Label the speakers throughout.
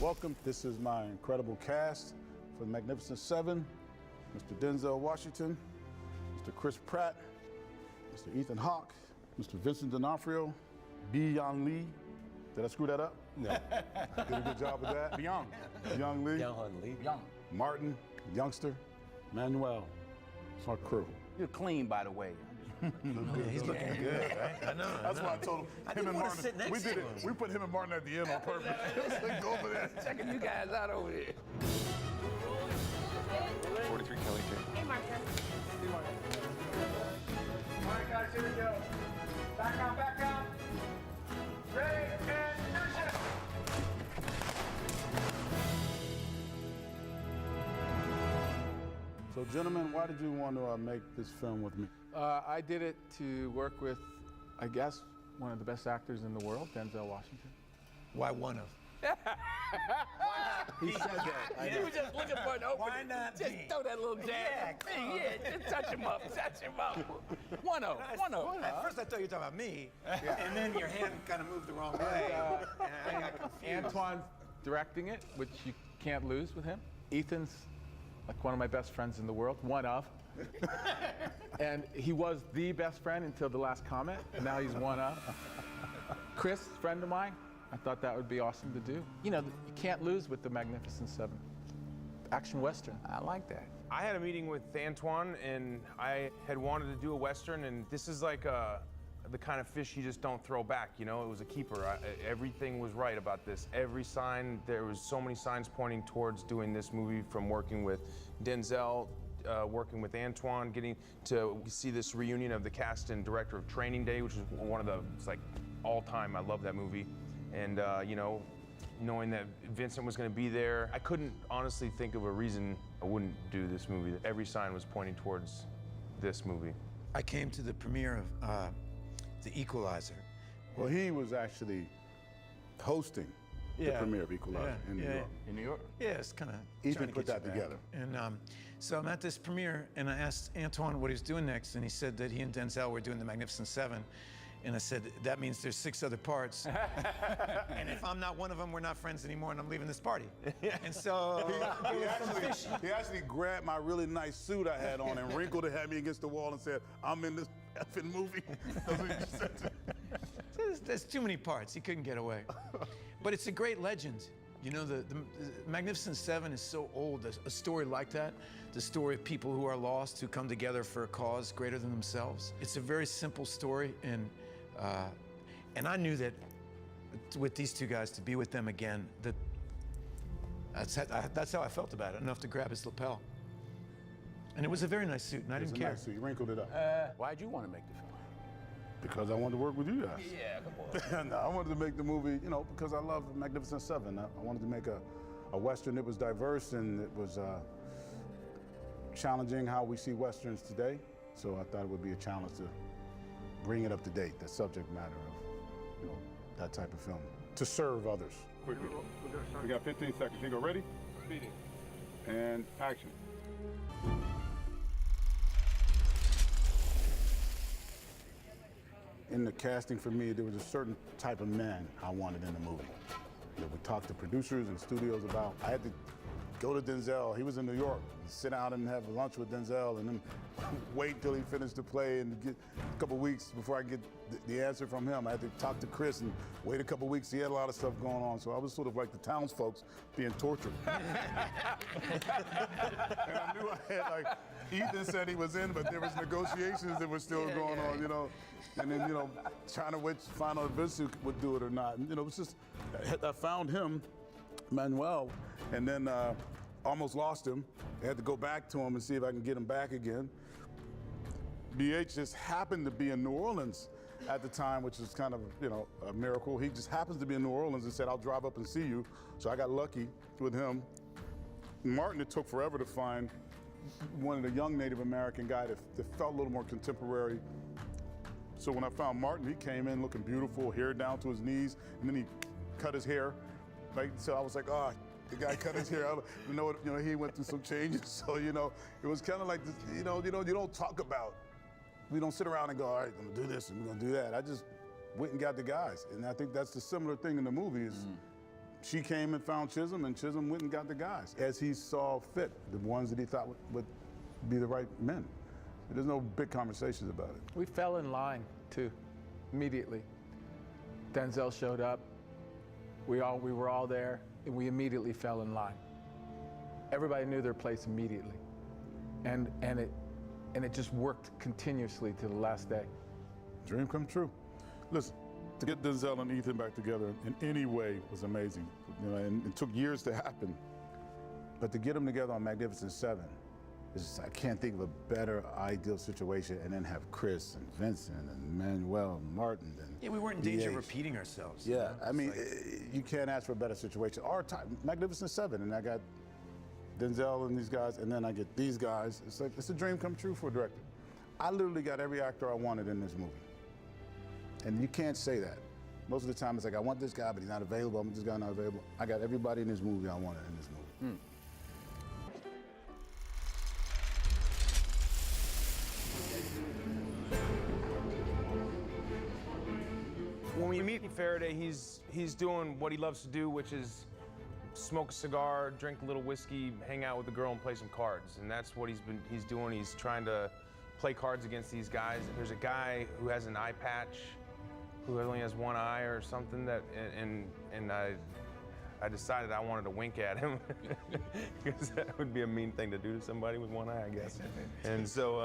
Speaker 1: Welcome. This is my incredible cast for the Magnificent Seven. Mr. Denzel Washington, Mr. Chris Pratt, Mr. Ethan Hawke, Mr. Vincent D'Onofrio, Byung-hun Lee. Did I screw that up? No. Did a good job with that. Byung Lee.
Speaker 2: Byung-hun Lee.
Speaker 1: Martin, youngster, Manuel. It's our crew.
Speaker 3: You're clean, by the way.
Speaker 2: He's looking good, right? I know.
Speaker 1: That's why I told him. Him and Martin.
Speaker 2: Sit next
Speaker 1: We did
Speaker 2: to
Speaker 1: it.
Speaker 2: him.
Speaker 1: We put him and Martin at the end on purpose. Go over there.
Speaker 3: Checking you guys out over here.
Speaker 4: 43 Kelly J.
Speaker 5: Hey, Martha.
Speaker 6: All right, guys, here we go. Back up, back up. Ready, and action.
Speaker 1: So, gentlemen, why did you want to make this film with me?
Speaker 7: I did it to work with, I guess, one of the best actors in the world, Denzel Washington.
Speaker 2: Why one of?
Speaker 7: He said that.
Speaker 3: He was just looking for an opening.
Speaker 2: Why not
Speaker 3: Just
Speaker 2: me?
Speaker 3: throw that little jab. Yeah, just touch him up, touch him up. One of.
Speaker 2: At first I thought you were talking about me, and then your hand kind of moved the wrong way. And I got confused.
Speaker 7: Antoine's directing it, which you can't lose with him. Ethan's like one of my best friends in the world, one of. And he was the best friend until the last comment. Now he's one of. Chris, friend of mine, I thought that would be awesome to do. You know, you can't lose with the Magnificent Seven. Action Western.
Speaker 3: I like that.
Speaker 4: I had a meeting with Antoine, and I had wanted to do a Western, and this is like the kind of fish you just don't throw back, you know? It was a keeper. Everything was right about this. Every sign, there was so many signs pointing towards doing this movie, from working with Denzel, working with Antoine, getting to see this reunion of the cast and director of Training Day, which is one of the, it's like all time, I love that movie. And you know, knowing that Vincent was gonna be there, I couldn't honestly think of a reason I wouldn't do this movie. Every sign was pointing towards this movie.
Speaker 2: I came to the premiere of The Equalizer.
Speaker 1: Well, he was actually hosting the premiere of Equalizer in New York.
Speaker 3: In New York?
Speaker 2: Yeah, it's kind of.
Speaker 1: Ethan put that together.
Speaker 2: And so I'm at this premiere, and I asked Antoine what he was doing next, and he said that he and Denzel were doing the Magnificent Seven. And I said, that means there's 6 other parts. And if I'm not one of them, we're not friends anymore, and I'm leaving this party. And so
Speaker 1: He actually grabbed my really nice suit I had on and wrinkled it, had me against the wall, and said, "I'm in this effing movie." That's what he said to me.
Speaker 2: there's too many parts. He couldn't get away. But it's a great legend. You know, the Magnificent Seven is so old. A story like that, the story of people who are lost, who come together for a cause greater than themselves. It's a very simple story, and I knew that with these two guys, to be with them again, that's how I felt about it, enough to grab his lapel. And it was a very nice suit, and I didn't care.
Speaker 1: Nice suit. He wrinkled it up.
Speaker 3: Why'd you want to make the film?
Speaker 1: Because I wanted to work with you guys.
Speaker 3: Yeah, come on.
Speaker 1: No, I wanted to make the movie, you know, because I love the Magnificent Seven. I wanted to make a Western that was diverse and it was challenging how we see Westerns today. So I thought it would be a challenge to bring it up to date, the subject matter of, you know, that type of film, to serve others. Quickly. We got 15 seconds. You go ready? Speeding. And action. In the casting for me, there was a certain type of man I wanted in the movie that we talked to producers and studios about. I had to go to Denzel. He was in New York. Sit down and have lunch with Denzel and then wait till he finished the play and get a couple weeks before I get the answer from him. I had to talk to Chris and wait a couple weeks. He had a lot of stuff going on, so I was sort of like the townsfolk being tortured. And I knew I had, like, Ethan said he was in, but there was negotiations that were still going on, you know. And then, you know, trying to find out if Vincent would do it or not. And, you know, it was just, I found him, Manuel, and then almost lost him. I had to go back to him and see if I can get him back again. BH just happened to be in New Orleans at the time, which is kind of, you know, a miracle. He just happens to be in New Orleans and said, "I'll drive up and see you." So I got lucky with him. Martin, it took forever to find one of the young Native American guy that felt a little more contemporary. So when I found Martin, he came in looking beautiful, hair down to his knees, and then he cut his hair. Right? So I was like, oh, the guy cut his hair. You know, he went through some changes. So, you know, it was kind of like, this, you don't talk about, we don't sit around and go, all right, I'm gonna do this and we're gonna do that. I just went and got the guys. And I think that's the similar thing in the movie is she came and found Chisholm, and Chisholm went and got the guys as he saw fit, the ones that he thought would be the right men. There's no big conversations about it.
Speaker 7: We fell in line, too, immediately. Denzel showed up. We were all there, and we immediately fell in line. Everybody knew their place immediately. And it just worked continuously to the last day.
Speaker 1: Dream come true. Listen, to get Denzel and Ethan back together in any way was amazing. You know, and it took years to happen. But to get them together on Magnificent Seven, I can't think of a better ideal situation, and then have Chris and Vincent and Manuel and Martin. And
Speaker 2: Yeah, we weren't in danger of
Speaker 1: BH.
Speaker 2: repeating ourselves.
Speaker 1: Yeah,
Speaker 2: you know?
Speaker 1: I mean, you can't ask for a better situation. Our time, Magnificent Seven, and I got Denzel and these guys, and then I get these guys. It's like, it's a dream come true for a director. I literally got every actor I wanted in this movie. And you can't say that. Most of the time it's like, I want this guy, but he's not available. I want this guy not available. I got everybody in this movie I wanted in this movie.
Speaker 4: When we meet Faraday, he's doing what he loves to do, which is smoke a cigar, drink a little whiskey, hang out with the girl, and play some cards. And that's what he's doing. He's trying to play cards against these guys. There's a guy who has an eye patch, who only has one eye or something, and I decided I wanted to wink at him because that would be a mean thing to do to somebody with one eye, I guess. And so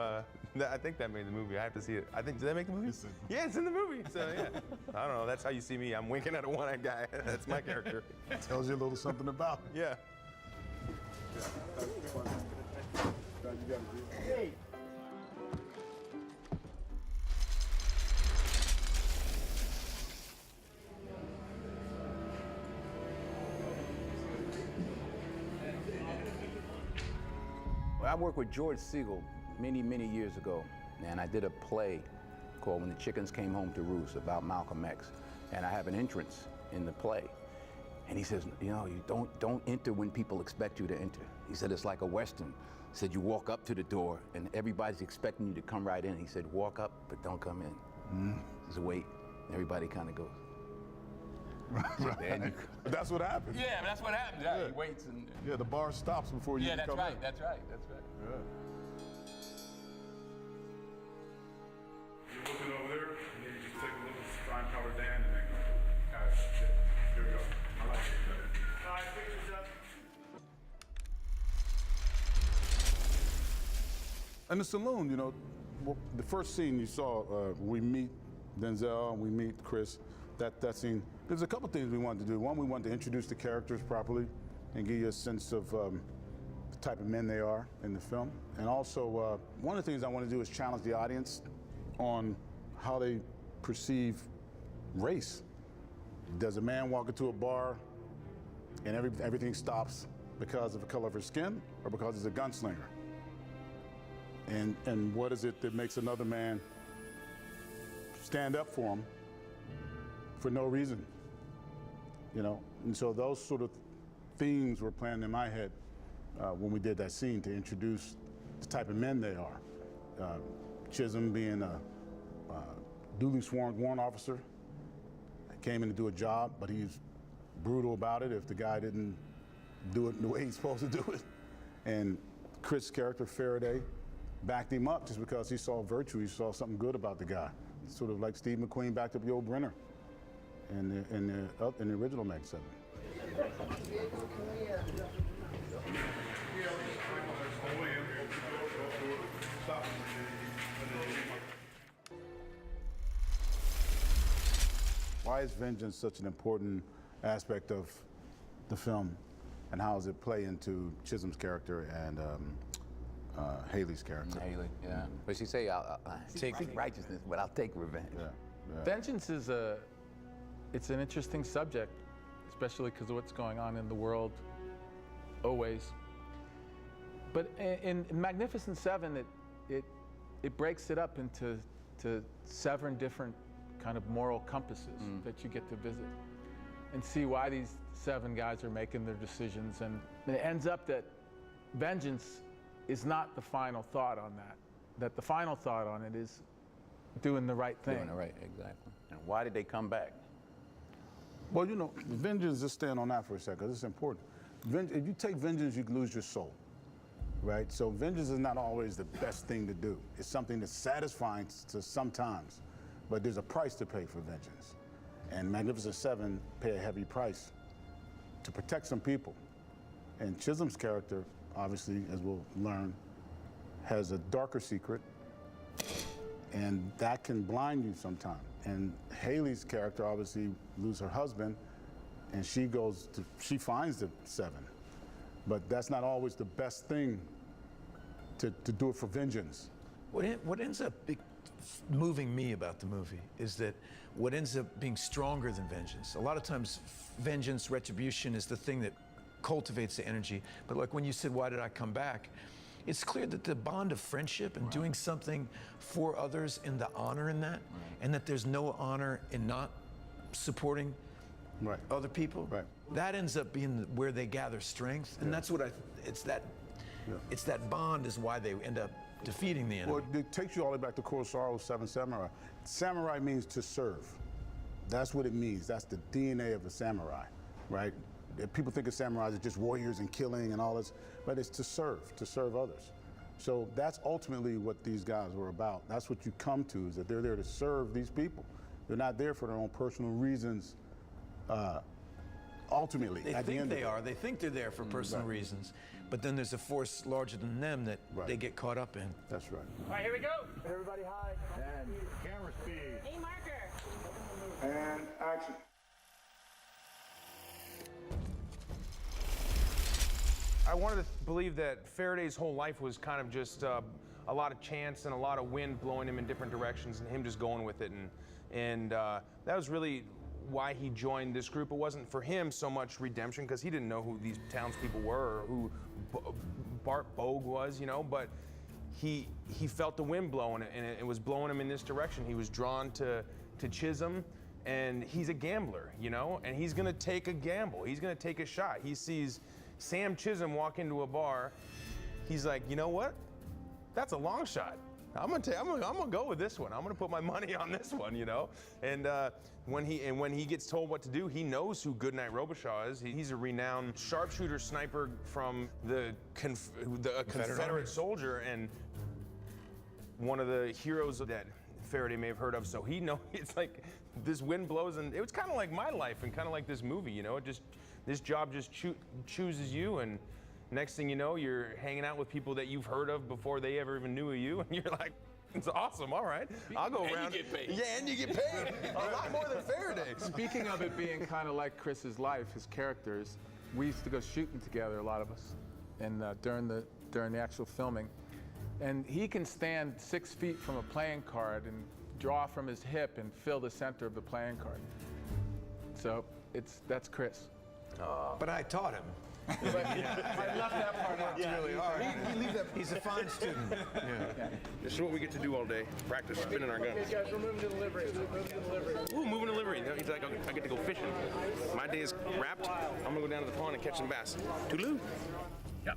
Speaker 4: I think that made the movie. I have to see it. I think, did that make the movie? Yeah, it's in the movie. So yeah, I don't know. That's how you see me. I'm winking at a one-eyed guy. That's my character.
Speaker 1: Tells you a little something about it.
Speaker 4: Yeah.
Speaker 6: Hey.
Speaker 3: I worked with George Siegel many, many years ago, and I did a play called When the Chickens Came Home to Roost about Malcolm X, and I have an entrance in the play. And he says, you know, you don't enter when people expect you to enter. He said, it's like a Western. He said, you walk up to the door, and everybody's expecting you to come right in. He said, walk up, but don't come in. Just wait. Everybody kind of goes.
Speaker 1: That's what happened.
Speaker 3: Yeah, that's what happens. Yeah. He waits and.
Speaker 1: Yeah, the bar stops before you come in.
Speaker 3: That's right.
Speaker 1: Yeah. You're looking over there, and then you just take a little fine powder Dan, and then here we go. I like it.
Speaker 6: All right, pictures up.
Speaker 1: In the saloon, you know, the first scene you saw, we meet Denzel and we meet Chris. That scene, there's a couple things we wanted to do. One, we wanted to introduce the characters properly and give you a sense of the type of men they are in the film. And also, one of the things I want to do is challenge the audience on how they perceive race. Does a man walk into a bar and everything stops because of the color of his skin, or because he's a gunslinger? And what is it that makes another man stand up for him for no reason? You know, and so those sort of themes were playing in my head when we did that scene, to introduce the type of men they are. Chisholm being a duly sworn warrant officer, came in to do a job, but he's brutal about it if the guy didn't do it the way he's supposed to do it. And Chris' character, Faraday, backed him up just because he saw virtue, he saw something good about the guy. Sort of like Steve McQueen backed up Yul Brynner in the original Mag 7. Why is vengeance such an important aspect of the film, and how does it play into Chisholm's character and Haley's character?
Speaker 3: Haley, yeah. But she say, I'll seek righteousness, but I'll take revenge.
Speaker 1: Yeah.
Speaker 7: Vengeance is it's an interesting subject, especially because of what's going on in the world, always. But in Magnificent Seven, it breaks it up into 7 different kind of moral compasses that you get to visit and see why these 7 guys are making their decisions. And it ends up that vengeance is not the final thought on that the final thought on it is doing the right thing.
Speaker 3: Doing the right, exactly. And why did they come back?
Speaker 1: Well, you know, vengeance, just stand on that for a second, 'cause it's important. If you take vengeance, you lose your soul, right? So vengeance is not always the best thing to do. It's something that's satisfying to sometimes, but there's a price to pay for vengeance. And Magnificent Seven pay a heavy price to protect some people. And Chisholm's character, obviously, as we'll learn, has a darker secret, and that can blind you sometimes. And Haley's character obviously loses her husband, and she finds the seven. But that's not always the best thing to do it for vengeance.
Speaker 2: What ends up moving me about the movie is that what ends up being stronger than vengeance. A lot of times, vengeance, retribution is the thing that cultivates the energy. But like when you said, why did I come back? It's clear that the bond of friendship and doing something for others and the honor in that, and that there's no honor in not supporting other people, that ends up being where they gather strength. And that's what it's that bond is why they end up defeating the enemy.
Speaker 1: Well, it takes you all the way back to Kurosawa's Seven Samurai. Samurai means to serve. That's what it means. That's the DNA of a samurai, right? People think of samurais as just warriors and killing and all this, but it's to serve others. So that's ultimately what these guys were about. That's what you come to, is that they're there to serve these people. They're not there for their own personal reasons, ultimately.
Speaker 2: They think they are. They think they're there for personal reasons, but then there's a force larger than them that they get caught up in.
Speaker 1: That's right.
Speaker 6: All right, here we go. Everybody high.
Speaker 1: And camera speed.
Speaker 6: A marker.
Speaker 1: And action.
Speaker 4: I wanted to believe that Faraday's whole life was kind of just a lot of chance and a lot of wind blowing him in different directions and him just going with it. And that was really why he joined this group. It wasn't for him so much redemption, because he didn't know who these townspeople were or who Bart Bogue was, you know, but he felt the wind blowing and it was blowing him in this direction. He was drawn to Chisholm, and he's a gambler, you know, and he's gonna take a gamble. He's gonna take a shot. He sees Sam Chisholm walk into a bar. He's like, you know what? That's a long shot. I'm gonna go with this one. I'm gonna put my money on this one, you know. And when he gets told what to do, he knows who Goodnight Robichaud is. He's a renowned sharpshooter sniper from the Confederate soldier and one of the heroes that Faraday may have heard of. So he knows it's like this wind blows, and it was kind of like my life and kind of like this movie, you know. It just this job just chooses you, and next thing you know, you're hanging out with people that you've heard of before they ever even knew of you, and you're like, it's awesome, all right. I'll go around.
Speaker 7: And you get paid.
Speaker 4: Yeah, and you get paid. A lot more than Faraday.
Speaker 7: Speaking of it being kind of like Chris's life, his characters, we used to go shooting together, a lot of us, and during the actual filming. And he can stand 6 feet from a playing card and draw from his hip and fill the center of the playing card. So that's Chris.
Speaker 2: But I taught him.
Speaker 7: I left that part out.
Speaker 2: Really hard. He's a fine student.
Speaker 5: This is what we get to do all day. Practice spinning our guns.
Speaker 6: Okay, guys, we're moving to the livery.
Speaker 5: Ooh, moving to livery. He's like, I get to go fishing. My day is wrapped. I'm gonna go down to the pond and catch some bass. Toodaloo. Yeah.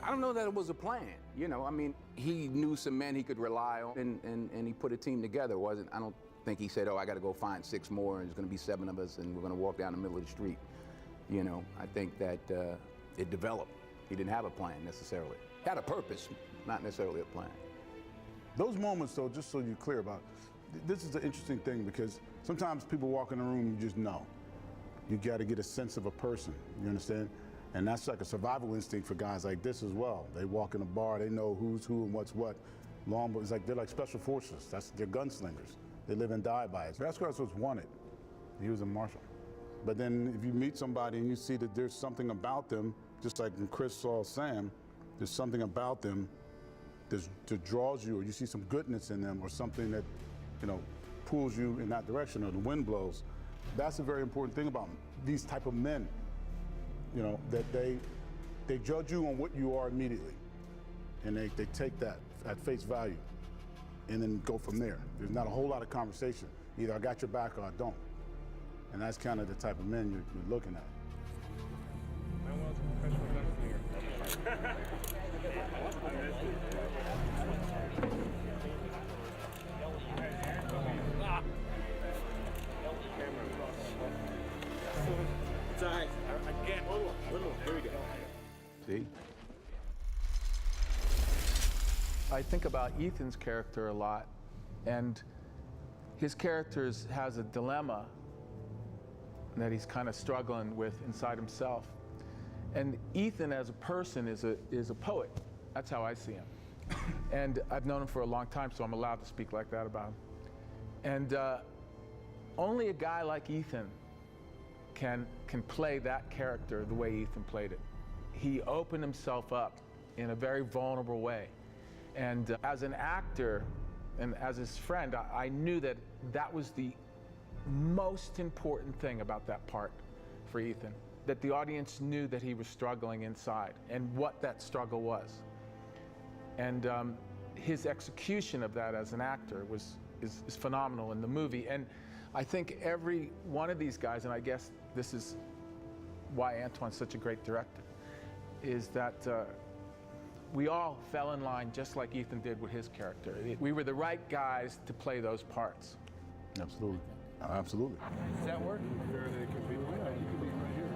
Speaker 3: I don't know that it was a plan. You know, I mean, he knew some men he could rely on, and he put a team together. I don't think he said, oh, I got to go find 6 more, and there's going to be 7 of us, and we're going to walk down the middle of the street. You know, I think that it developed. He didn't have a plan necessarily. Had a purpose, not necessarily a plan.
Speaker 1: Those moments, though, just so you're clear about, this is an interesting thing, because sometimes people walk in the room, you just know. You got to get a sense of a person, you understand? And that's like a survival instinct for guys like this as well. They walk in a bar, they know who's who and what's what. It's like they're like special forces. They're gunslingers. They live and die by it. Vasquez was wanted. He was a marshal. But then if you meet somebody and you see that there's something about them, just like when Chris saw Sam, there's something about them that draws you, or you see some goodness in them, or something that, you know, pulls you in that direction, or the wind blows. That's a very important thing about these type of men. You know, that they judge you on what you are immediately, and they take that at face value, and then go from there. There's not a whole lot of conversation. Either I got your back or I don't. And that's kind of the type of men you're looking at.
Speaker 7: I think about Ethan's character a lot, and his character has a dilemma that he's kind of struggling with inside himself. And Ethan as a person is a poet. That's how I see him. And I've known him for a long time, so I'm allowed to speak like that about him. And only a guy like Ethan can play that character the way Ethan played it. He opened himself up in a very vulnerable way. And as an actor and as his friend, I knew that that was the most important thing about that part for Ethan, that the audience knew that he was struggling inside and what that struggle was. And his execution of that as an actor is phenomenal in the movie. And I think every one of these guys, and I guess this is why Antoine's such a great director, is that we all fell in line just like Ethan did with his character. We were the right guys to play those parts.
Speaker 1: Absolutely. Absolutely.
Speaker 2: Does that work?
Speaker 1: Here they could be. Yeah, you could be right here.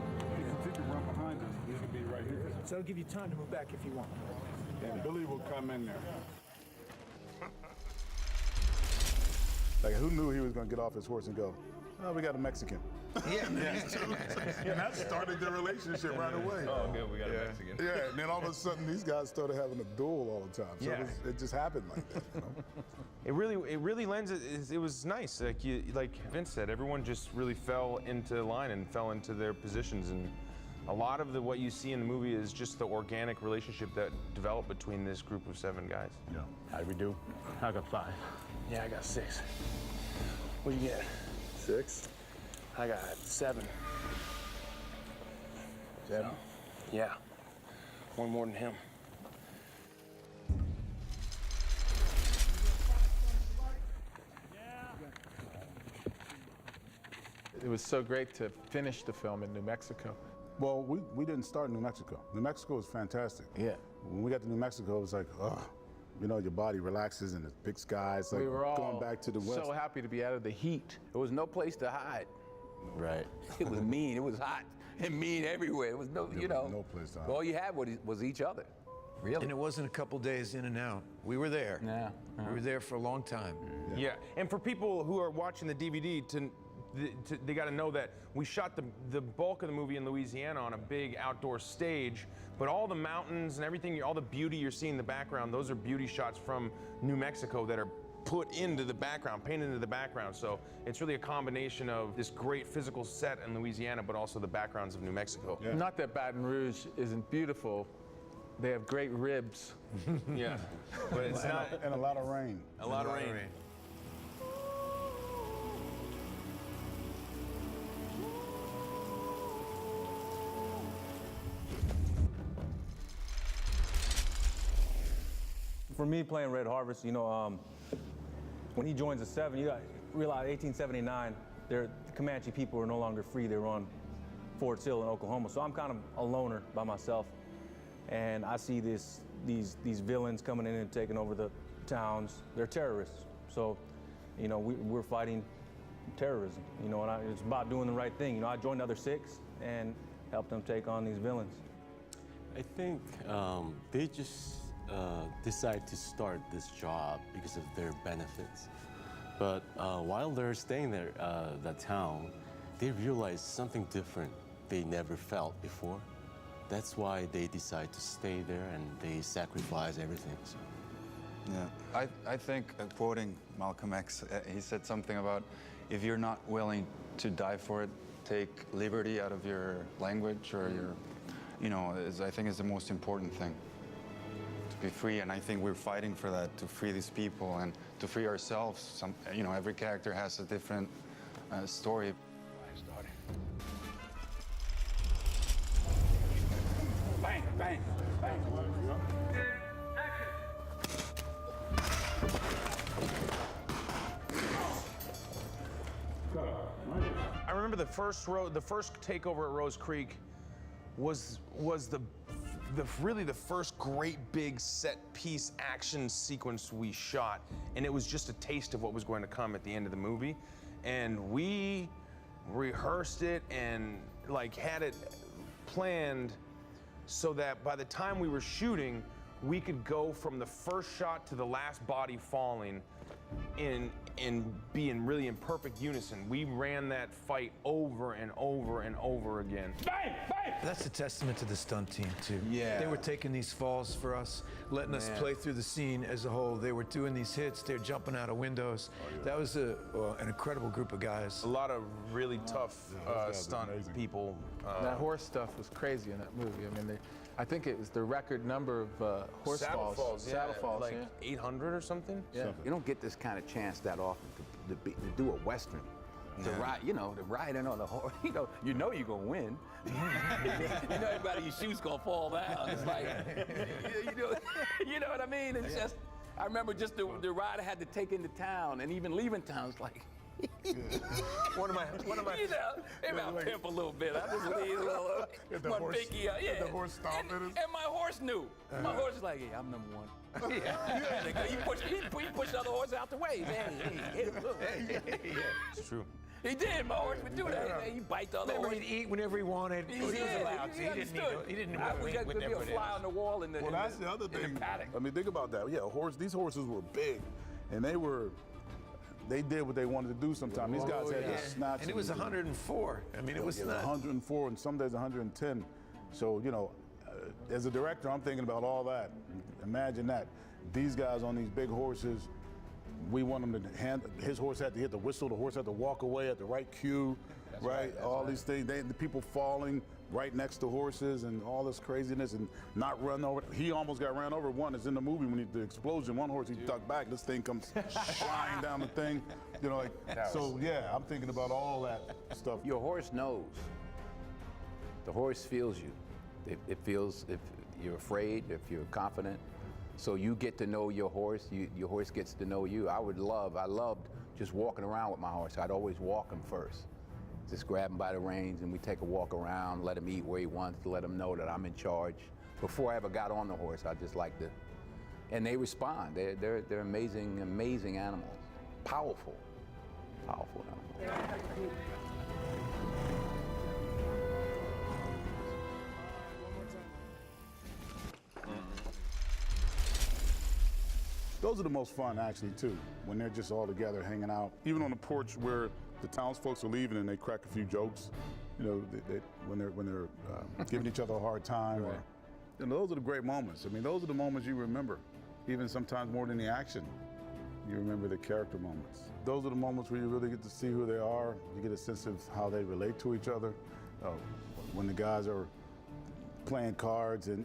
Speaker 1: You could run behind us. You could be right here.
Speaker 2: So it'll give you time to move back if you want.
Speaker 1: And Billy will come in there. Like, who knew he was going to get off his horse and go, oh, we got a Mexican.
Speaker 2: Yeah.
Speaker 1: And that started the relationship right away.
Speaker 5: Oh, good, we got a Mexican.
Speaker 1: Yeah, and then all of a sudden, these guys started having a duel all the time. So
Speaker 4: Yeah.
Speaker 1: it just happened like that, you know?
Speaker 4: It really lends it was nice. Like Vince said, everyone just really fell into line and fell into their positions, and a lot of what you see in the movie is just the organic relationship that developed between this group of 7 guys.
Speaker 1: Yeah.
Speaker 8: How do we do? I got 5.
Speaker 2: Yeah, I got 6. What do you get?
Speaker 8: 6.
Speaker 2: I got 7.
Speaker 8: 7.
Speaker 2: Yeah. One more than him.
Speaker 7: It was so great to finish the film in New Mexico.
Speaker 1: Well, we didn't start in New Mexico. New Mexico was fantastic.
Speaker 7: Yeah.
Speaker 1: When we got to New Mexico, it was like, oh, you know, your body relaxes and the big skies. Like
Speaker 7: We were all
Speaker 1: going back to the west.
Speaker 7: so happy to be out of the heat.
Speaker 3: There was no place to hide.
Speaker 8: Right.
Speaker 3: It was mean. It was hot and mean everywhere. It was no,
Speaker 1: There
Speaker 3: you know.
Speaker 1: was no place to hide.
Speaker 3: All you had was each other. Really.
Speaker 2: And it wasn't a couple days in and out. We were there.
Speaker 7: Yeah.
Speaker 2: We were there for a long time.
Speaker 4: Yeah, and for people who are watching the DVD, they got to know that we shot the bulk of the movie in Louisiana on a big outdoor stage, but all the mountains and everything, all the beauty you're seeing in the background, those are beauty shots from New Mexico that are put into the background, painted into the background. So it's really a combination of this great physical set in Louisiana, but also the backgrounds of New Mexico.
Speaker 1: Yeah.
Speaker 7: Not that Baton Rouge isn't beautiful. They have great ribs.
Speaker 4: Yeah, but it's not
Speaker 1: And a lot of rain.
Speaker 4: a lot of rain.
Speaker 9: For me, playing Red Harvest, you know, when he joins the 7, you realize 1879, the Comanche people are no longer free. They were on Fort Sill in Oklahoma. So I'm kind of a loner by myself, and I see these villains coming in and taking over the towns. They're terrorists. So, you know, we're fighting terrorism. You know, and it's about doing the right thing. You know, I joined the other 6 and helped them take on these villains.
Speaker 8: I think they just decide to start this job because of their benefits. But while they're staying there, that town, they realize something different they never felt before. That's why they decide to stay there and they sacrifice everything. So.
Speaker 10: Yeah, I think, quoting Malcolm X, he said something about if you're not willing to die for it, take liberty out of your language or your, you know, I think is the most important thing. To be free, and I think we're fighting for that, to free these people and to free ourselves. You know, every character has a different story.
Speaker 1: Bang, bang, bang.
Speaker 4: I remember the first takeover at Rose Creek was really the first great big set piece action sequence we shot, and it was just a taste of what was going to come at the end of the movie. And we rehearsed it and like had it planned so that by the time we were shooting, we could go from the first shot to the last body falling in being really in perfect unison. We ran that fight over and over and over again.
Speaker 6: Bang! Bang!
Speaker 2: That's a testament to the stunt team, too.
Speaker 3: Yeah.
Speaker 2: They were taking these falls for us, letting us play through the scene as a whole. They were doing these hits. They're jumping out of windows. That was an incredible group of guys.
Speaker 4: A lot of really tough stunt people.
Speaker 7: That horse stuff was crazy in that movie. I mean, I think it was the record number of horse
Speaker 4: Saddle falls,
Speaker 7: Saddle falls,
Speaker 4: like
Speaker 7: yeah.
Speaker 4: 800 or something.
Speaker 7: Yeah.
Speaker 3: You don't get this kind of chance that often to do a Western. To ride, to ride in on the horse, you know you're gonna win. You know everybody your shoes gonna fall down. It's like, you know what I mean? It's just, I remember just the ride I had to take into town, and even leaving town, it's like,
Speaker 4: One of my.
Speaker 3: maybe I'll pimp a little bit. I just leave one pinky, yeah.
Speaker 1: The horse stomping.
Speaker 3: And my horse knew. My horse is like, hey, I'm number one. You push the other horse out the way. Hey, look.
Speaker 4: It's true.
Speaker 3: He did. My horse would do that. He bite the other horse.
Speaker 2: He'd eat whenever he wanted. He was allowed to. He didn't need
Speaker 3: I was going to be a fly on the wall in the
Speaker 1: Well, that's the other thing.
Speaker 3: paddock.
Speaker 1: I mean, think about that. Yeah, these horses were big, and they did what they wanted to do sometimes. These guys had to snatch.
Speaker 2: And it was 104. I mean, it was not.
Speaker 1: 104, and some days 110. So, as a director, I'm thinking about all that. Imagine that. These guys on these big horses, we want them to his horse had to hit the whistle, the horse had to walk away at the right cue, right? All these things, the people falling right next to horses and all this craziness and not run over. He almost got ran over. One is in the movie when the explosion, one horse, he ducked back, this thing comes flying down the thing. So yeah, I'm thinking about all that stuff.
Speaker 3: Your horse knows. The horse feels you. It feels if you're afraid, if you're confident. So you get to know your horse, your horse gets to know you. I loved just walking around with my horse. I'd always walk him first. Just grab him by the reins and we take a walk around, let him eat where he wants, let him know that I'm in charge. Before I ever got on the horse, I just like to, and they respond. They're amazing, amazing animals. Powerful animals.
Speaker 1: Those are the most fun, actually, too, when they're just all together hanging out. Even on the porch where the townsfolk are leaving and they crack a few jokes, when they're giving each other a hard time.
Speaker 7: Right.
Speaker 1: Or, those are the great moments. I mean, those are the moments you remember, even sometimes more than the action. You remember the character moments. Those are the moments where you really get to see who they are. You get a sense of how they relate to each other. When the guys are playing cards, and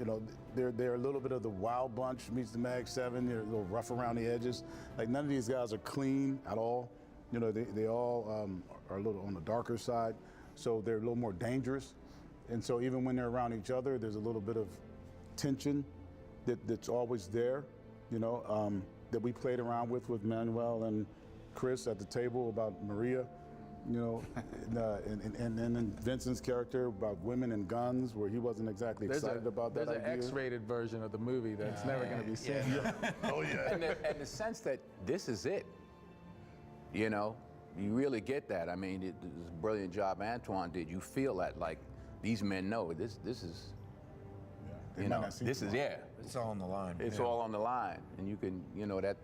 Speaker 1: they're a little bit of the wild bunch meets the Mag 7. They're a little rough around the edges. Like, none of these guys are clean at all. They all are a little on the darker side, so they're a little more dangerous. And so even when they're around each other, there's a little bit of tension that's always there. That we played around with Manuel and Chris at the table about Maria. And then Vincent's character about women and guns, where he wasn't exactly excited about that idea.
Speaker 7: There's an X-rated version of the movie that's never going to be seen.
Speaker 1: Oh yeah.
Speaker 3: And the sense that this is it. You really get that. I mean, it was a brilliant job Antoine did. You feel that, like, these men know this is. This is
Speaker 2: It's all on the line.
Speaker 3: It's all on the line, and you can,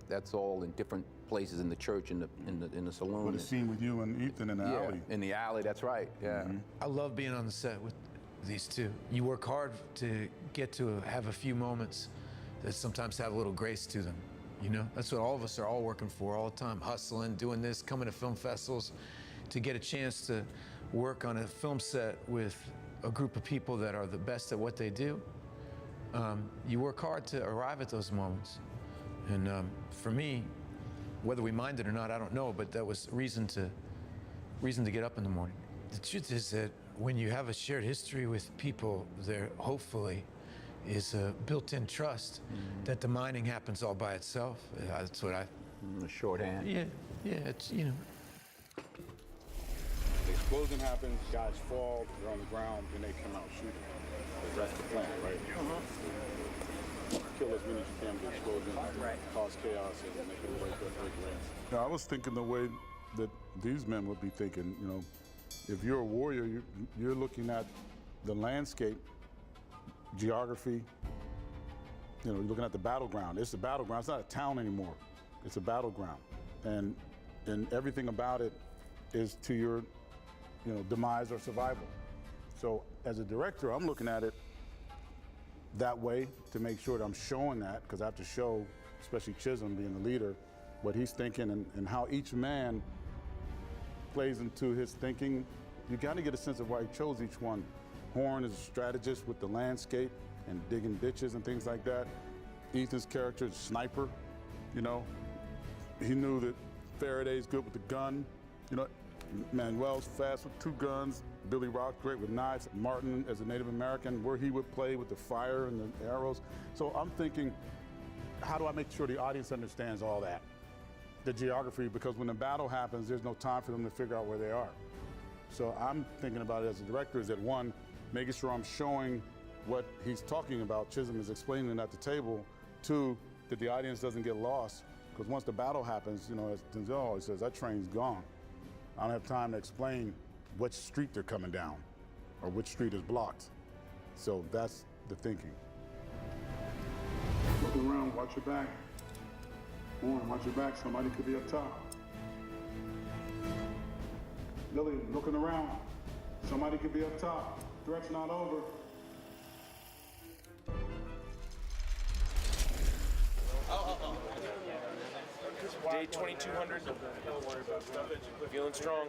Speaker 3: that's all in different places in the church, in the saloon.
Speaker 1: What a scene with you and Ethan in the alley.
Speaker 3: In the alley, that's right. Yeah. Mm-hmm.
Speaker 2: I love being on the set with these two. You work hard to get to have a few moments that sometimes have a little grace to them. That's what all of us are all working for all the time, hustling, doing this, coming to film festivals, to get a chance to work on a film set with a group of people that are the best at what they do. You work hard to arrive at those moments. And for me, whether we mind it or not, I don't know, but that was reason to get up in the morning. The truth is that when you have a shared history with people, there hopefully is a built-in trust that the mining happens all by itself. That's what
Speaker 3: The shorthand.
Speaker 2: Yeah, it's,
Speaker 1: The explosion happens, guys fall, they're on the ground, then they come out shooting. That's the plan, right? Kill as many as you can with the explosion, cause chaos, and make it break range. I was thinking the way that these men would be thinking, if you're a warrior, you're looking at the landscape, geography, you're looking at the battleground. It's a battleground. It's not a town anymore. It's a battleground, and everything about it is to your, demise or survival. So as a director, I'm looking at it that way to make sure that I'm showing that, because I have to show, especially Chisholm being the leader, what he's thinking and how each man plays into his thinking. You got to get a sense of why he chose each one. Horn is a strategist with the landscape and digging ditches and things like that. Ethan's character is a sniper, He knew that Faraday's good with the gun. Manuel's fast with 2 guns. Billy Rock's great with knives. Martin, as a Native American, where he would play with the fire and the arrows. So I'm thinking, how do I make sure the audience understands all that? The geography, because when the battle happens, there's no time for them to figure out where they are. So I'm thinking about it as a director is that, one, making sure I'm showing what he's talking about, Chisholm is explaining it at the table. 2, that the audience doesn't get lost, because once the battle happens, as Denzel always says, that train's gone. I don't have time to explain which street they're coming down or which street is blocked. So that's the thinking. Look around, watch your back. Warren, watch your back, somebody could be up top. Billy, looking around, somebody could be up top. Threat's not over.
Speaker 5: Day 2200. Feeling strong.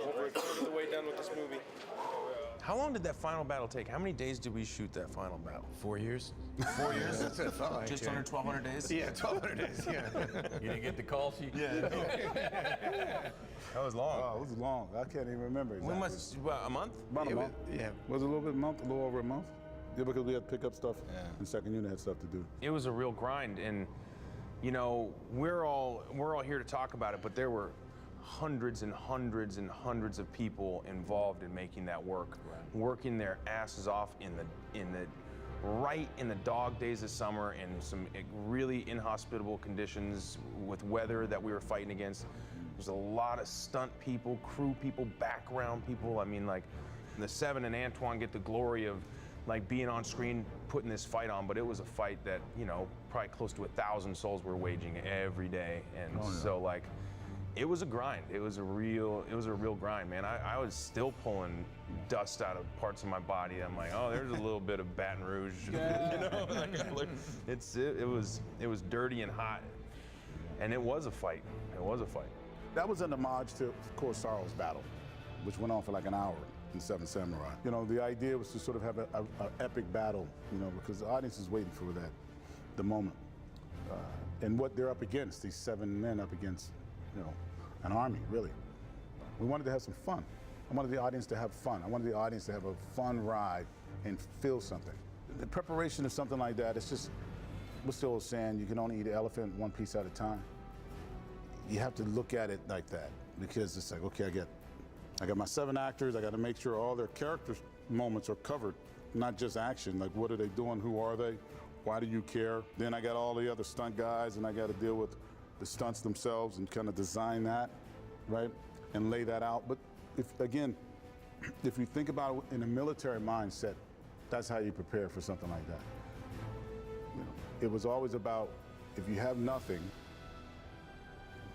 Speaker 5: Over a third of the way done with this movie.
Speaker 4: How long did that final battle take? How many days did we shoot that final battle?
Speaker 2: 4 years.
Speaker 4: 4 years?
Speaker 2: That's what it felt like.
Speaker 4: Just under 1,200 days?
Speaker 2: Yeah, 1,200 days, yeah.
Speaker 7: You didn't get the call sheet?
Speaker 4: Yeah. That was long.
Speaker 1: Oh, it was long. I can't even remember exactly.
Speaker 4: We must, a month?
Speaker 1: About a month.
Speaker 2: Yeah.
Speaker 1: Was it a little over a month? Yeah, because we had to pick up stuff.
Speaker 4: Yeah.
Speaker 1: And second unit had stuff to do.
Speaker 4: It was a real grind, and we're all here to talk about it, but there were hundreds and hundreds and hundreds of people involved in making that work, working their asses off in the dog days of summer in some really inhospitable conditions with weather that we were fighting against. There's a lot of stunt people, crew people, background people. I mean, like, the Seven and Antoine get the glory of being on screen, putting this fight on, but it was a fight that, probably close to 1,000 souls were waging every day. And so it was a grind. It was a real grind, man. I was still pulling dust out of parts of my body. I'm like, oh, there's a little bit of Baton Rouge. It was dirty and hot. And it was a fight. It was a fight.
Speaker 1: That was an homage to, of course, Sorrow's battle, which went on for like an hour in Seven Samurai. The idea was to sort of have an epic battle, because the audience is waiting for the moment. And what they're up against, these 7 men up against, an army, really. We wanted to have some fun. I wanted the audience to have fun. I wanted the audience to have a fun ride and feel something. The preparation of something like that, it's just, what's the old saying, you can only eat an elephant one piece at a time. You have to look at it like that, because it's like, okay, I got my 7 actors, I got to make sure all their character moments are covered, not just action, like what are they doing, who are they, why do you care? Then I got all the other stunt guys, and I got to deal with the stunts themselves and kind of design that, right, and lay that out. But if you think about it in a military mindset, that's how you prepare for something like that. It was always about, if you have nothing,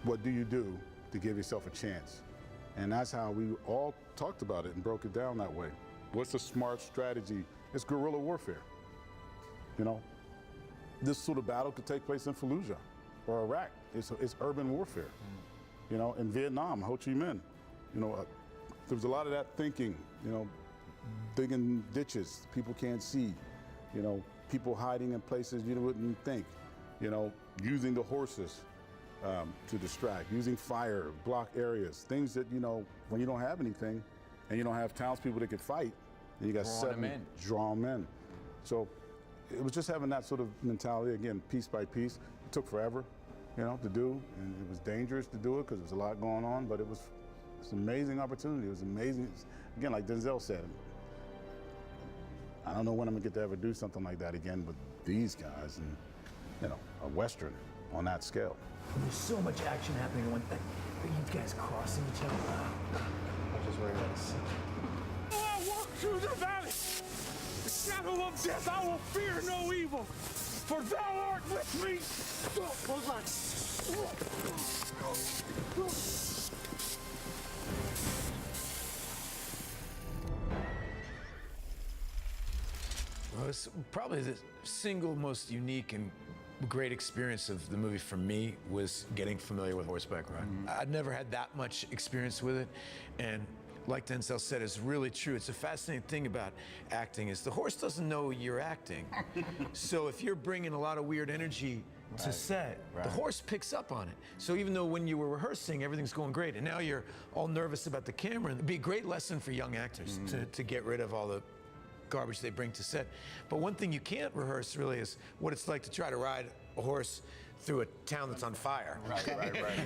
Speaker 1: what do you do to give yourself a chance? And that's how we all talked about it and broke it down that way. What's a smart strategy? It's guerrilla warfare. This sort of battle could take place in Fallujah or Iraq. It's urban warfare. In Vietnam, Ho Chi Minh, there was a lot of that thinking, digging ditches people can't see, people hiding in places you wouldn't think, using the horses to distract, using fire, block areas, things that, when you don't have anything and you don't have townspeople that can fight, and you got draw them in. So it was just having that sort of mentality, again, piece by piece. It took forever, to do, and it was dangerous to do it because there was a lot going on, but it's an amazing opportunity. It was amazing. Again, like Denzel said, I don't know when I'm gonna get to ever do something like that again with these guys and, a Western on that scale.
Speaker 11: There's so much action happening when you guys crossing each other.
Speaker 4: I'm just wearing this.
Speaker 6: I walk through the valley. shadow of death, I will fear no evil, for thou art with me.
Speaker 2: Well, it's probably the single most unique and great experience of the movie for me was getting familiar with horseback riding. I'd never had that much experience with it, and like Denzel said, it's really true. It's a fascinating thing about acting is the horse doesn't know you're acting. So if you're bringing a lot of weird energy to set, the horse picks up on it. So even though when you were rehearsing, everything's going great, and now you're all nervous about the camera, it'd be a great lesson for young actors to get rid of all the garbage they bring to set. But one thing you can't rehearse really is what it's like to try to ride a horse through a town that's on fire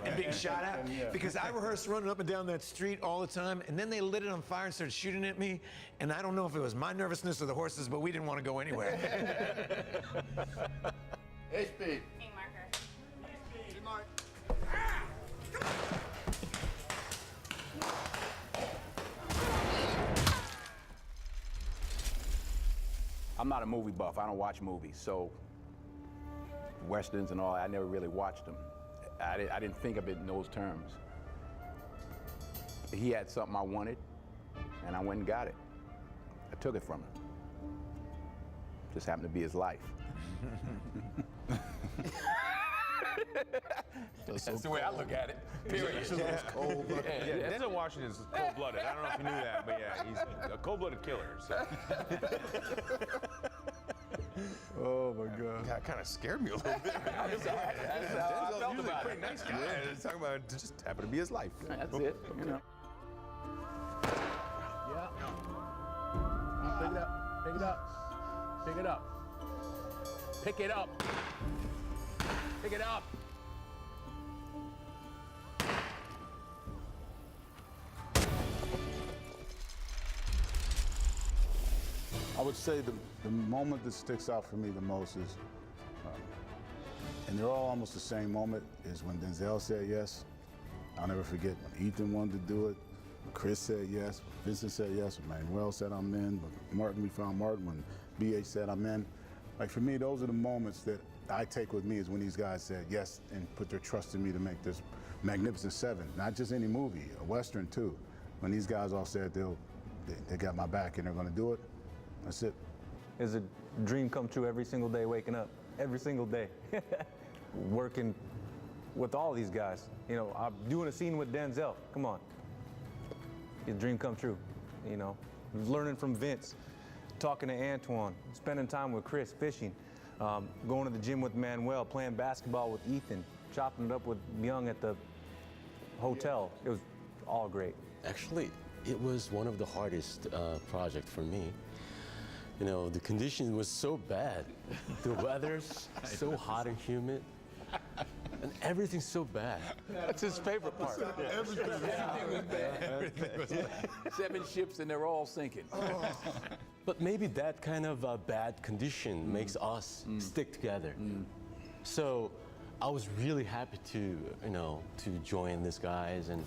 Speaker 2: and being shot at. Because I rehearsed running up and down that street all the time, and then they lit it on fire and started shooting at me, and I don't know if it was my nervousness or the horses, but we didn't want to go anywhere.
Speaker 1: Hey, Speed.
Speaker 12: Hey, marker.
Speaker 1: Hey, Mark.
Speaker 3: I'm not a movie buff. I don't watch movies, so Westerns and all, I never really watched them. I didn't think of it in those terms. He had something I wanted, and I went and got it. I took it from him. Just happened to be his life.
Speaker 5: That's the way I look at it. Period.
Speaker 4: Denzel Washington's cold-blooded. I don't know if you knew that, but yeah, he's a cold-blooded killer. So.
Speaker 1: Oh my God.
Speaker 4: That kind of scared me a little bit. Denzel's usually a pretty nice guy. It's talking about it just happened to be his life.
Speaker 3: That's it, you know.
Speaker 7: Yeah. Pick it up. Pick it up. Pick it up. Pick it up. Pick it up.
Speaker 1: I would say the moment that sticks out for me the most is, and they're all almost the same moment, is when Denzel said yes. I'll never forget when Ethan wanted to do it, when Chris said yes, when Vincent said yes, when Manuel said I'm in, when we found Martin, when B.H. said I'm in. Like for me, those are the moments that I take with me is when these guys said yes and put their trust in me to make this Magnificent Seven, not just any movie, a Western too. When these guys all said they got my back and they're gonna do it, that's it.
Speaker 9: It's a dream come true every single day waking up, every single day. Working with all these guys. You know, I'm doing a scene with Denzel, come on. His dream come true, you know. Learning from Vince, talking to Antoine, spending time with Chris, fishing, going to the gym with Manuel, playing basketball with Ethan, chopping it up with Byung at the hotel. It was all great.
Speaker 8: Actually, it was one of the hardest projects for me. You know, the conditions was so bad. The weather's so hot and humid. And everything's so bad.
Speaker 7: That's his favorite part.
Speaker 1: Everything was bad.
Speaker 7: Everything was bad. 7 ships and they're all sinking.
Speaker 8: But maybe that kind of bad condition makes us stick together. So I was really happy to, you know, to join these guys and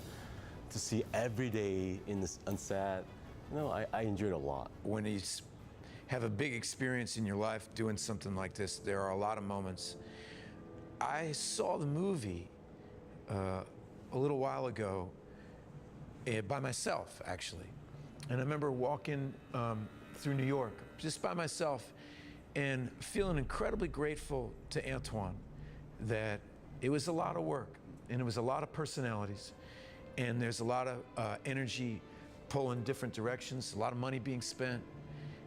Speaker 8: to see every day on set. You know, I enjoyed it a lot.
Speaker 2: When you have a big experience in your life doing something like this, there are a lot of moments. I saw the movie a little while ago by myself, actually. And I remember walking through New York just by myself and feeling incredibly grateful to Antoine that it was a lot of work and it was a lot of personalities and there's a lot of energy pulling different directions, a lot of money being spent.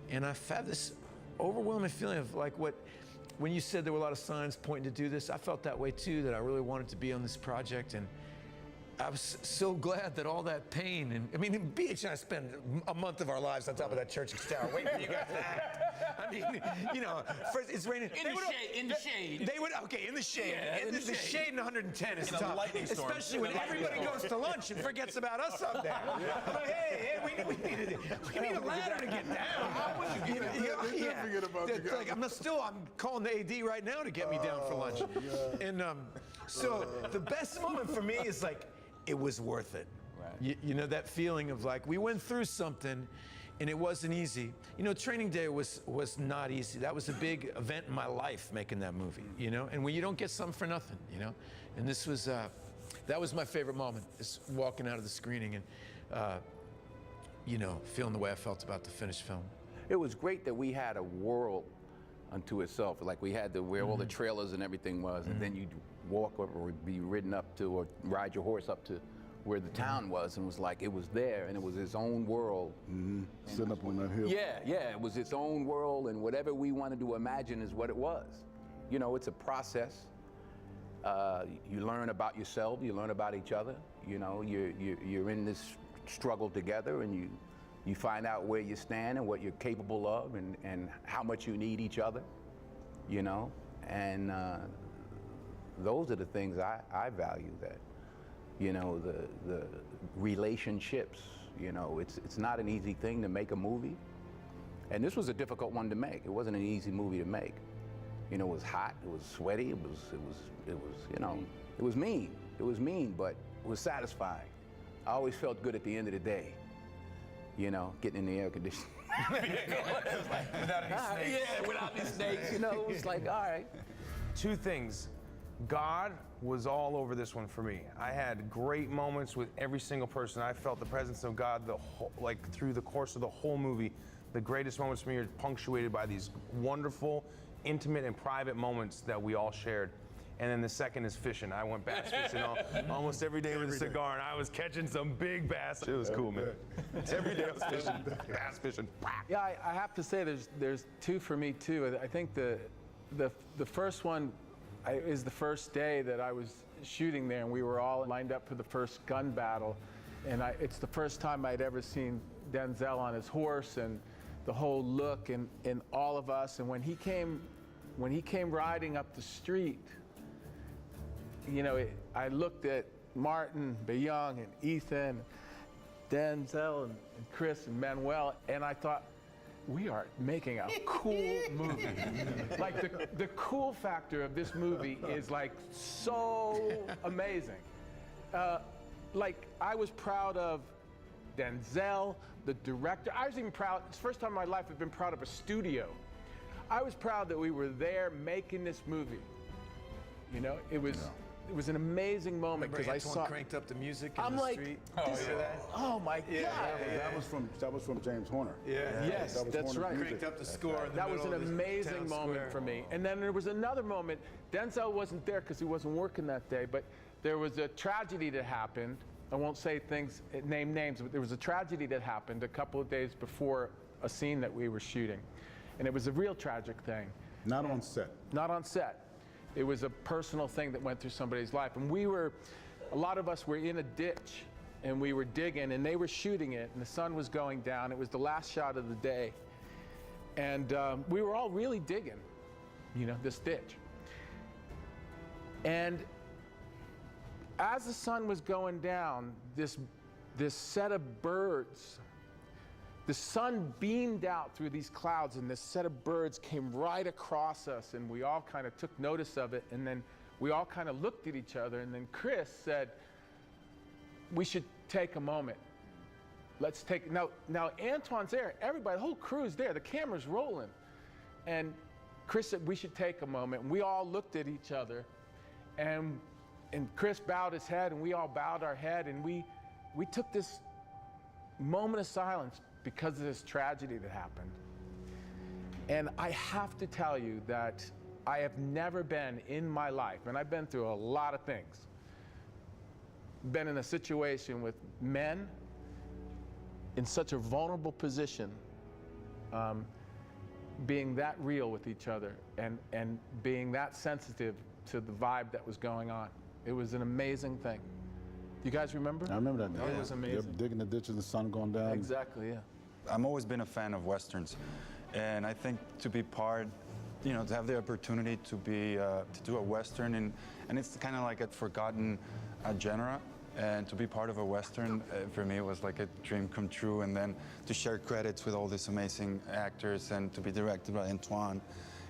Speaker 2: And I've had this overwhelming feeling of like when you said there were a lot of signs pointing to do this, I felt that way too, that I really wanted to be on this project. And I was so glad that all that pain, and I mean, BH and I spent a month of our lives on top of that church tower waiting for you guys to act. I mean, you know, first it's raining.
Speaker 5: In the shade.
Speaker 2: They would, okay, in the shade.
Speaker 5: Yeah, in the
Speaker 2: the shade in 110 is
Speaker 5: In a
Speaker 2: tough.
Speaker 5: lightning storm.
Speaker 2: Especially when everybody goes to lunch and forgets about us up there. I'm like, hey, we need a ladder to get down. How would you get
Speaker 1: forget about you guys.
Speaker 2: Like, I'm calling the AD right now to get me down for lunch. And so the best moment for me is like, it was worth it. Right. You know, that feeling of like, we went through something and it wasn't easy. You know, Training Day was not easy. That was a big event in my life, making that movie, you know? And when you don't get something for nothing, you know? And this was, that was my favorite moment, is walking out of the screening and, you know, feeling the way I felt about the finished film.
Speaker 3: It was great that we had a world unto itself. Like we had where all the trailers and everything was, and then you'd walk or be ridden up to, or ride your horse up to where the town was, and was like, it was there, and it was its own world.
Speaker 1: Sitting up on that hill.
Speaker 3: Yeah, yeah, it was its own world, and whatever we wanted to imagine is what it was. You know, it's a process. You learn about yourself, you learn about each other. You know, you're in this struggle together, and you find out where you stand and what you're capable of, and how much you need each other, you know? And those are the things I value, that, you know, the relationships, you know, it's not an easy thing to make a movie. And this was a difficult one to make. It wasn't an easy movie to make. You know, it was hot, it was sweaty, it was, you know, it was mean. It was mean, but it was satisfying. I always felt good at the end of the day, you know, getting in the air conditioning.
Speaker 4: Without any snakes.
Speaker 3: Yeah, without any snakes, you know, it was like, all right.
Speaker 4: Two things. God was all over this one for me. I had great moments with every single person. I felt the presence of God through the course of the whole movie. The greatest moments for me are punctuated by these wonderful, intimate, and private moments that we all shared. And then the second is fishing. I went bass fishing almost every day with a cigar, and I was catching some big bass. It was cool, man. Every day I was fishing, bass fishing.
Speaker 7: Yeah, I have to say there's two for me too. I think the first one is the first day that I was shooting there, and we were all lined up for the first gun battle. And it's the first time I'd ever seen Denzel on his horse, and the whole look in all of us. And when he came riding up the street, you know, I looked at Martin, Byung, and Ethan, Denzel, and Chris, and Manuel, and I thought, we are making a cool movie. Like the cool factor of this movie is like so amazing. Like I was proud of Denzel, the director. I was even proud, it's the first time in my life I've been proud of a studio. I was proud that we were there making this movie. You know, it was an amazing moment because I saw
Speaker 2: cranked up the music in
Speaker 7: I'm
Speaker 2: the
Speaker 7: like,
Speaker 2: street.
Speaker 7: oh my God.
Speaker 1: That was from James Horner.
Speaker 7: Yes, that's right.
Speaker 2: Cranked up the score.
Speaker 7: That was an amazing moment for me. And then there was another moment. Denzel wasn't there because he wasn't working that day, but there was a tragedy that happened. I won't say things, name names, but there was a tragedy that happened a couple of days before a scene that we were shooting. And it was a real tragic thing.
Speaker 1: Not on set.
Speaker 7: Not on set. It was a personal thing that went through somebody's life. And a lot of us were in a ditch, and we were digging, and they were shooting it, and the sun was going down. It was the last shot of the day. And we were all really digging, you know, this ditch. And as the sun was going down, this set of birds, the sun beamed out through these clouds, and this set of birds came right across us, and we all kind of took notice of it, and then we all kind of looked at each other, and then Chris said, we should take a moment. Let's take, now Antoine's there, everybody, the whole crew's there, the camera's rolling. And Chris said, we should take a moment, and we all looked at each other, and Chris bowed his head, and we all bowed our head, and we took this moment of silence because of this tragedy that happened. And I have to tell you that I have never been in my life, and I've been through a lot of things, been in a situation with men in such a vulnerable position, being that real with each other and being that sensitive to the vibe that was going on. It was an amazing thing. You guys remember?
Speaker 1: I remember that day.
Speaker 7: It was amazing.
Speaker 1: They're digging the ditch and the sun going down.
Speaker 7: Exactly, yeah.
Speaker 10: I've always been a fan of Westerns. And I think to be part, you know, to have the opportunity to be, to do a Western, and it's kind of like a forgotten genre. And to be part of a Western, for me, it was like a dream come true. And then to share credits with all these amazing actors and to be directed by Antoine.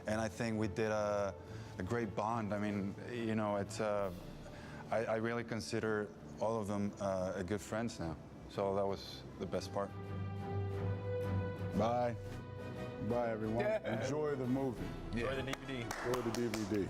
Speaker 10: And I think we did a great bond. I mean, you know, it's, I really consider all of them good friends now. So that was the best part.
Speaker 1: Bye. Bye, everyone.
Speaker 2: Yeah.
Speaker 1: Enjoy the movie.
Speaker 2: Yeah.
Speaker 7: Enjoy the DVD.
Speaker 1: Enjoy the DVD.